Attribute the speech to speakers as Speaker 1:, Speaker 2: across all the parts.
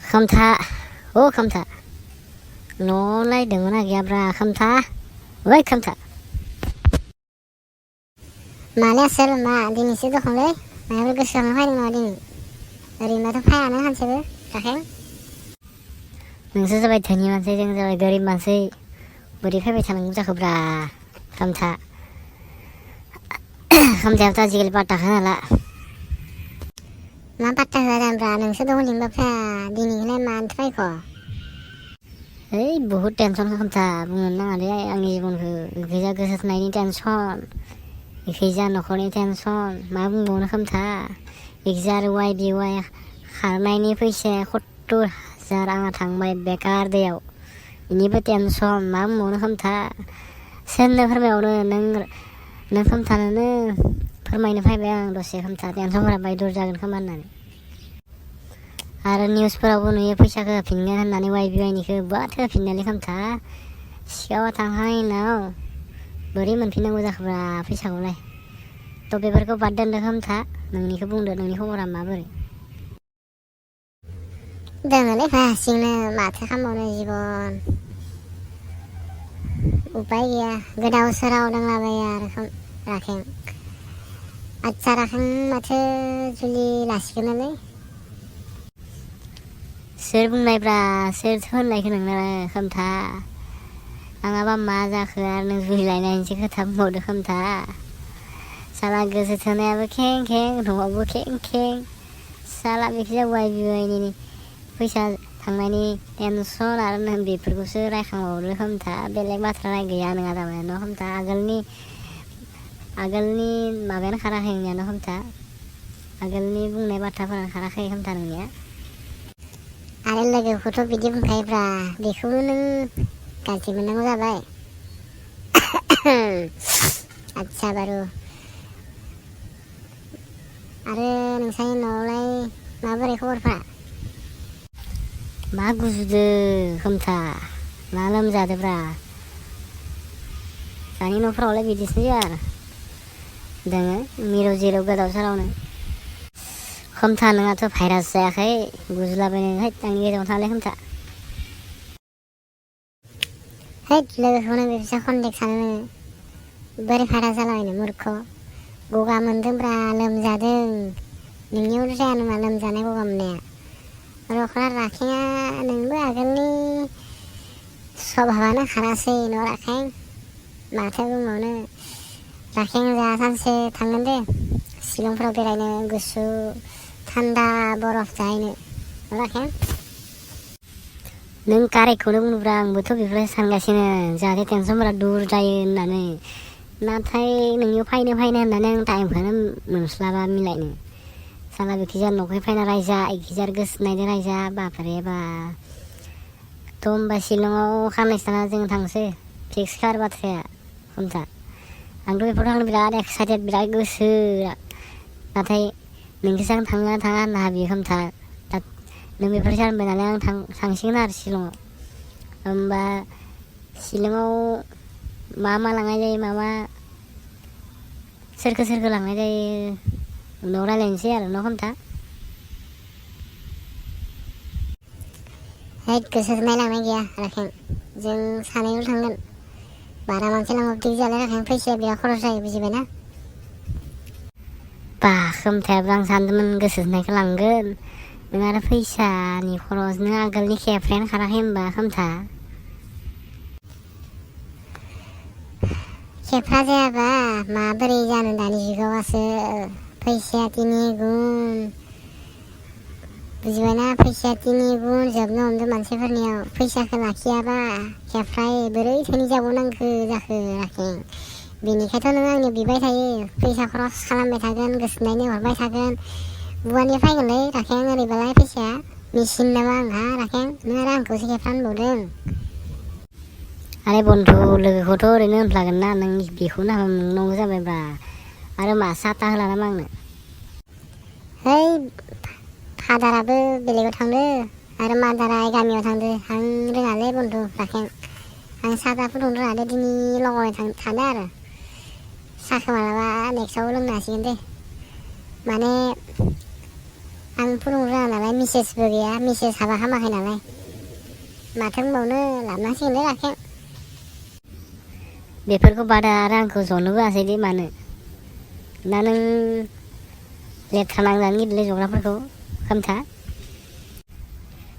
Speaker 1: खोमथा ओ खोमथा न'आवलाय दङना गैयाब्रा खोमथा ओइ खोमथा माने आसोल मा दिनैसो दखंलै मायाबो गोसोखांना फैदों नामा दिनै ओरैनोथ' फायानो सानसेबो राखें नोंसो जाबाय धोनि मानसि जों जाबाय गोरिब मानसि बोरै फैबाय थानांगौ जाखोब्रा खोमथा खोमथायाबोथ' आजिखालि पात्ताखौनो हाला मा पात्ता होआ जानोब्रा नोंसो दं लिंबा फैया दिनैखौलाय मानोथो फायख' ओइ बहुद टेनसन खोमथा बुंनो नाङालै आंनि जिबनखौ इखैजा गोसो थोनायनि टेनसन इखैजा न'खरनि टेनसन मा बुंबावनो खोमथा इखैजा आरो वाइ खारनायनि फैसाया 70,000 आंना थांबाय बेकार दैयाव इनिबो टेनसन मा बुंबावनो खोमथा सोरनो फोरमायबावनो नों खोमथानोनो फोरमायनो फैबाय आं दसे खोमथा टेनसनफोरा बाय दुर जागोन खोमा होननानै आरो निउसफोरावबो नुयो फैसाखौ होफिनगोन होननानै वाइनिखौ बहाथो होफिननायलै खोमथा सिखावा थांखांनायनि उनाव बोरै मोनफिननांगौ जाखोब्रा फैसाखौलाय थ' बेफोरखौ बाद दोनदो खोमथा नोंनिखौ बुंदो नोंनि खबरा माबोरै दोङोलै हारसिंनो माथो खालामबावनो जिबन उपाय गैया गोदाव सोराव दंलाबायो आरो राखें आदसा राखें माथो जुलि लासिगोनालै सोर बुंनायब्रा सोरथो होननायखो नोंनो खोमथा आङाबा मा जाखो आरो नों जुलि लायनायनिसो खोथा बुंबावदो खोमथा साला गोसो थोनायाबो खें खें न'आवबो खें खें साला बेखिजा वाइनि फैसा थांनायनि टेनसन आरो नों बेफोरखौसो रायखांबावदो खोमथा बेलेग बाथ्रा गैया नोंहा थारमाने न' खोमथा आगोलनि माबायानो खाराखै नोंनिया न' खोमथा आगोलनि बुंनाय बाथ्राफोरानो खाराखै खोमथा नोंनिया आरो लोगोखौथ' बिदि बुंखायोब्रा बेखौनो नों गाज्रि मोननांगौ जाबाय आदसा बारु आरो नोंसानि न'आवलाय माबोरै खबरफ्रा मा गुजुदो खोमथा मा लोमजादोब्रा दानि न'फोरावलाय बिदिसो आरो दोङो मिरौ जिरौ गोदाव सोरावनो खोमथा नोंहाथ' भाइरास जायाखै गुजुलाबायनो हैद आंनि गेजेराव थांलाय खोमथा हैद लोगोखौनो बेफोरसा कन्टेक्ट सानो नोङो बोरै भाइरास जालाबायनो मुर्ख गगा मोनदोंब्रा लोमजादों नोंनियावल' जाया नामा लोमजानाय गगा मोननाया रखना राखेङा नोंबो आगोलनि स्वभाबानो खारासै न' राखें माथो बुंबावनो राखें जा सानसे थांगोन दे शिलंफोराव बेरायनो गुसु थान्दा बरफ जाहैनो न' राखें नों कारेक्टखौनो बुंब्रा आंबोथ' बेफोरबायदि सानगासिनो जाहाथे टेनसनफोरा दुर जायो होननानै नाथाय नोंनियाव फैनो होननानै आं टाइमखौनो मोनस्लाबा मिलायनो साला बेखिजा न'खै फैना रायजा इखिजा गोसोनायदो रायजा बापरे बा थ' होमबा शिलंआव खाननैसो थाना जों थांसै फिक्स खार बाथ्राया खोमथा आंथ' बेफोराव थांनो बिराद एक्साइटेड बिराद गोसो नाथाय नोंखौसो आं थाङा होनना हाबियो खोमथा दा नों बेफोरसो होनबाय नालाय आं थांसिगोन आरो शिलंआव होमबा शिलंआव मा लांनाय जायो मा सोरखो लांनाय जायो उनाव रायज्लायनोसै आरो न' खोमथा हैद गोसो थोनाय लांनाय गैया राखें जों सानैल' थांगोन बारा मानसि लांबा बिदि जालाय राखें फैसाया बिराद खरस जायो बुजिबायना बा खोमथायाबो आं सानदोंमोन गोसो थोनायखौ लांगोन नों आरो फैसानि खरस नों आगोलनि खेफ्रायानो खाराखै होनबा खोमथा खेफ्रा जायाबा माबोरै जानो दानि जुगावसो फैसाया तिनि गुन बुजिबायना फैसाया तिनि गुन जोबनो हमदों मानसिफोरनियाव फैसाखौ लाखियाबा खेफ्राय बोरै धोनि जाबावनांगौ जाखो राखें बेनिखायथ' नों आंनो बिबाय थायो फैसा खरस खालामबाय थागोन गोसोनायनो हरबाय थागोन बहानि फैगोनलै राखें ओरैबालाय फैसाया मेसिन नामा आंहा राखें नों आरो आंखौसो खेफ्रा होनबावदों आरे बन्धु लोगोखौथ' ओरैनो होनफ्लागोन ना नों बेखौनो नंनांगौ जाबायब्रा आरो मा साथा होला नामा आंनो है फादाराबो बेलेगाव थांदो आरो मादारा गामियाव थांदो आं रोङालै बन्धु राखें आं सादा फुदुंनो रोङालै दिनै लगायनो थादो आरो साहाखौ मालाबा नेक्स्टआव लोंनो हासिगोन दे माने आं फुदुंनो रोङा नालाय मिसेसबो गैया मिसेस हाबा खालामाखै नालाय माथो बुंबावनो लाबोनांसिगोनलै राखें बेफोरखौ बादा आरो आंखौ जनोबो हासैदि मानो ना नों लेथ्रा नांजानो गिदोंलै जग्राफोरखौ खोमथा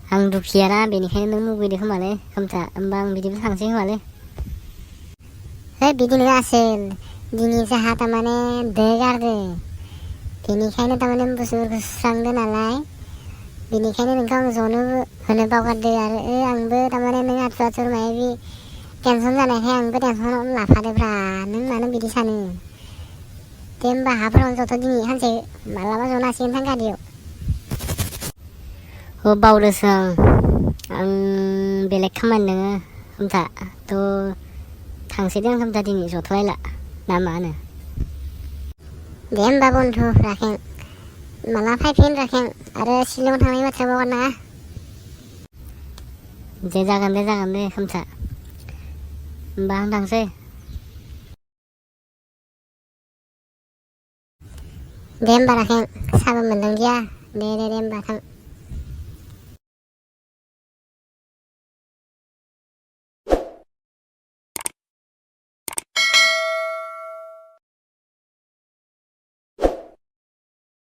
Speaker 1: आं दुखियाना बेनिखायनो नों मुगैदो खोमालै खोमथा होमबा आं बिदिबो थांसै खोमालै है बिदि नङा आसोल दिनै जोंहा थारमाने दो गारदो बेनिखायनो थारमाने बुस्थुफोरखौ सुस्रांदो नालाय बेनिखायनो नोंखौ आं जनो होनो बावगारदो आरो आंबो थारमाने नों आथुर आथुर माबा टेनसन जानायखाय आंबो टेनसन लाफादोब्रा नों मानो बिदि सानो दे होमबा हाफोरावनो जथ' दिनै सानसे मालाबा जनो हासिगोन थां गारियाव बावदोसो आं बेलेग खामानि दोङो खोमथा थ' थांसै दे आं खोमथा दिनै जथ'लायला ना मा होनो दे होमबा बन्धु राखें माला फैफिन राखें आरो शिलंआव थांनायनि बाथ्रा बावगारनाङा दे जागोन दे खोमथा होमबा आं थांसै दे होमबा राखें साहाबो मोनलोंदिया दे होमबा थां